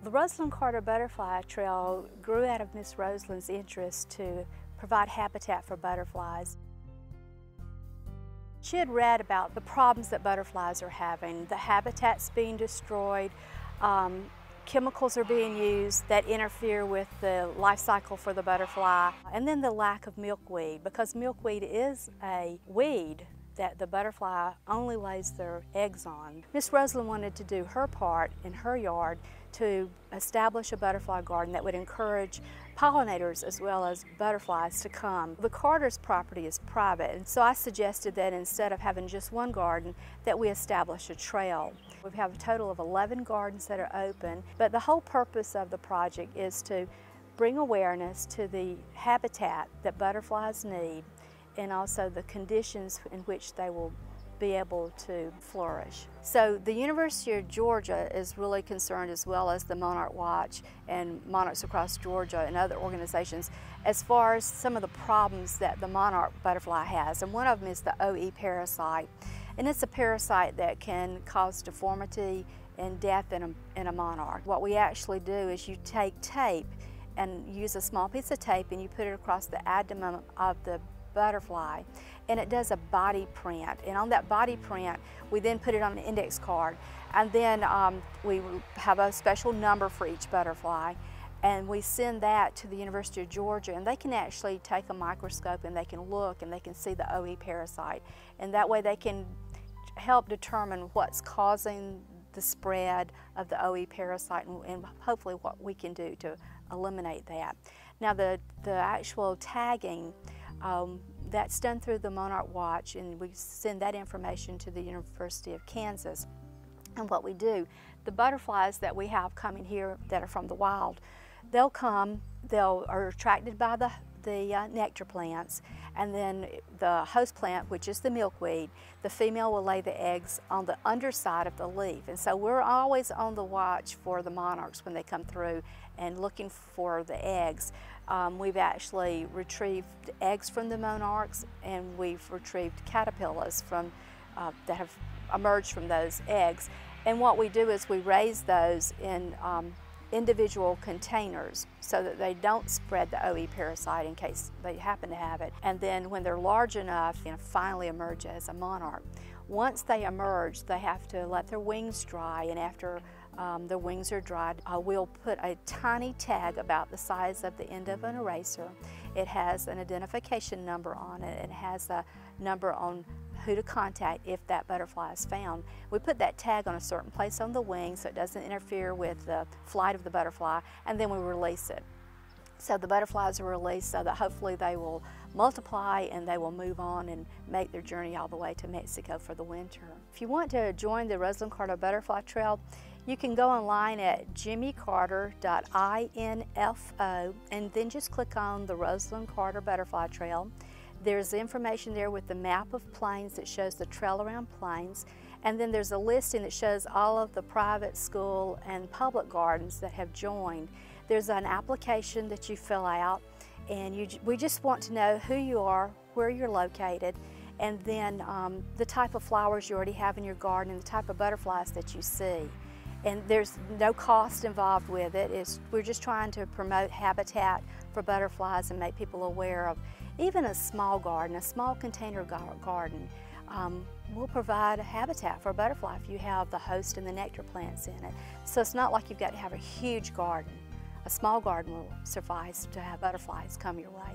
The Rosalynn Carter Butterfly Trail grew out of Miss Rosalynn's interest to provide habitat for butterflies. She had read about the problems that butterflies are having. The habitat's being destroyed, chemicals are being used that interfere with the life cycle for the butterfly, and then the lack of milkweed, because milkweed is a weed that the butterfly only lays their eggs on. Miss Rosalynn wanted to do her part in her yard to establish a butterfly garden that would encourage pollinators as well as butterflies to come. The Carter's property is private, and so I suggested that instead of having just one garden, that we establish a trail. We have a total of 11 gardens that are open, but the whole purpose of the project is to bring awareness to the habitat that butterflies need and also the conditions in which they will be able to flourish. So the University of Georgia is really concerned, as well as the Monarch Watch and Monarchs Across Georgia and other organizations, as far as some of the problems that the monarch butterfly has. And one of them is the OE parasite. And it's a parasite that can cause deformity and death in a monarch. What we actually do is you take tape and use a small piece of tape and you put it across the abdomen of the butterfly, and it does a body print, and on that body print we then put it on an index card, and then we have a special number for each butterfly, and we send that to the University of Georgia, and they can actually take a microscope and they can look and they can see the OE parasite, and that way they can help determine what's causing the spread of the OE parasite and hopefully what we can do to eliminate that. Now the actual tagging, that's done through the Monarch Watch, and we send that information to the University of Kansas. And what we do, the butterflies that we have coming here that are from the wild, they'll come, are attracted by the nectar plants, and then the host plant, which is the milkweed, the female will lay the eggs on the underside of the leaf. And so we're always on the watch for the monarchs when they come through and looking for the eggs. We've actually retrieved eggs from the monarchs, and we've retrieved caterpillars that have emerged from those eggs. And what we do is we raise those in individual containers so that they don't spread the OE parasite in case they happen to have it. And then when they're large enough, finally emerge as a monarch. Once they emerge, they have to let their wings dry, and after the wings are dried, we'll put a tiny tag about the size of the end of an eraser. It has an identification number on it. It has a number on who to contact if that butterfly is found. We put that tag on a certain place on the wing so it doesn't interfere with the flight of the butterfly, and then we release it. So the butterflies are released so that hopefully they will multiply and they will move on and make their journey all the way to Mexico for the winter. If you want to join the Rosalynn Carter Butterfly Trail, you can go online at jimmycarter.info and then just click on the Rosalynn Carter Butterfly Trail. There's information there with the map of plains that shows the trail around plains, and then there's a listing that shows all of the private, school, and public gardens that have joined. There's an application that you fill out, and we just want to know who you are, where you're located, and then the type of flowers you already have in your garden and the type of butterflies that you see. And there's no cost involved with it. We're just trying to promote habitat for butterflies and make people aware of even a small garden, a small container garden. Will provide a habitat for a butterfly if you have the host and the nectar plants in it. So it's not like you've got to have a huge garden. A small garden will suffice to have butterflies come your way.